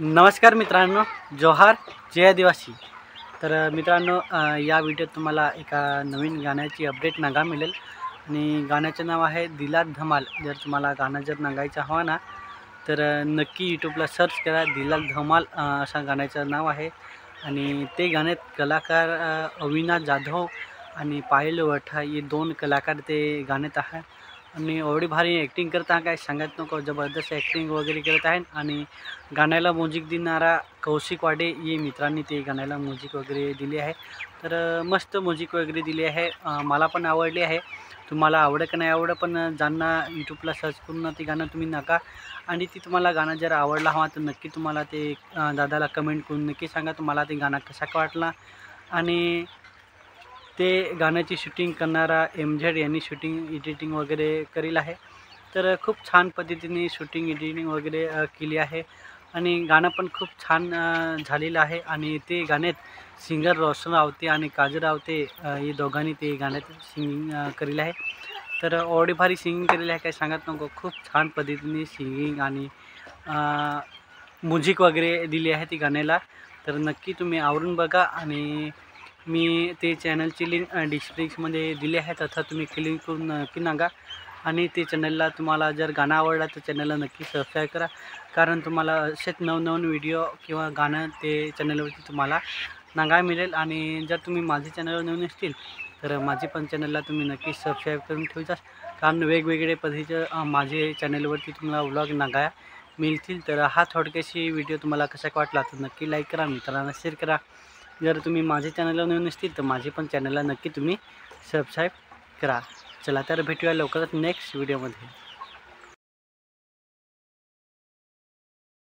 नमस्कार मित्रांनो, जोहार, जय आदिवासी। तर मित्रांनो, या व्हिडिओत तुम्हाला एका नवीन गाण्याची अपडेट नागा मिळेल आणि गाण्याचं नाव आहे दिलात धमाल। जर तुम्हाला गाणं जर नागायचं हवं ना तर नक्की यूट्यूबला सर्च करा, दिलात धमाल असा गाण्याचं नाव आहे। आणि ते गाण्यात कलाकार अविनाश जाधव आणि पायल वठा हे दोन कलाकार ते गाण्यात आहे। आणि एवढी भारी ॲक्टिंग करत आहे काय सांगत नको, जबरदस्त ॲक्टिंग वगैरे करत आहे। आणि गाण्याला म्युझिक देणारा कौशिक वाडे ये मित्रांनी ते गाण्याला म्युझिक वगैरे दिली आहे। तर मस्त म्युझिक वगैरे दिली आहे, मला पण आवडली आहे। तुम्हाला आवडं का नाही आवडं पण ज्यांना यूट्यूबला सर्च करून ते गाणं तुम्ही नका। आणि ती तुम्हाला गाणं जर आवडला हवा तर नक्की तुम्हाला ते दादाला कमेंट करून नक्की सांगा तुम्हाला ते गाणं कसा वाटला। आणि ते गाण्याची शूटिंग करणारा MZ यांनी शूटिंग एडिटिंग वगैरे करेल आहे। तर खूप छान पद्धतीने शूटिंग एडिटिंग वगैरे केली आहे आणि गाणं पण खूप छान झालेलं आहे। आणि ते गाण्यात सिंगर रोशन रावते आणि काजल रावते हे दोघांनी ते गाण्यात सिंगिंग केलेलं आहे। तर एवढी भारी सिंगिंग केलेली आहे काय सांगत नको, खूप छान पद्धतीने सिंगिंग आणि म्युझिक वगैरे दिली आहे ती गाण्याला। तर नक्की तुम्ही आवरून बघा आणि मी ते चॅनलची लिंक डिस्क्रिप्शनमध्ये दिली आहे, तथा तुम्ही क्लिक करून नक्की नागा। आणि ते चॅनलला तुम्हाला जर गाणं आवडलं तर चॅनलला नक्की सबस्क्राईब करा, कारण तुम्हाला असेच नवनवीन व्हिडिओ किंवा गाणं ते चॅनलवरती तुम्हाला नागायला मिळेल। आणि जर तुम्ही माझ्या चॅनलवर नवीन असतील तर माझी पण चॅनलला तुम्ही नक्की सबस्क्राईब करून ठेवजा, कारण वेगवेगळे पद्धतीचे माझे चॅनलवरती तुम्हाला व्लॉग नागाया मिळतील। तर हा थोडक्याशी व्हिडिओ तुम्हाला कसा वाटला तर नक्की लाईक करा, मित्रांना शेअर करा। जर तुम्ही माझ्या चॅनलला नवीन असतील तर माझी पण चॅनलला नक्की तुम्ही सबस्क्राईब करा। चला तर भेटूया लवकरच नेक्स्ट व्हिडिओमध्ये।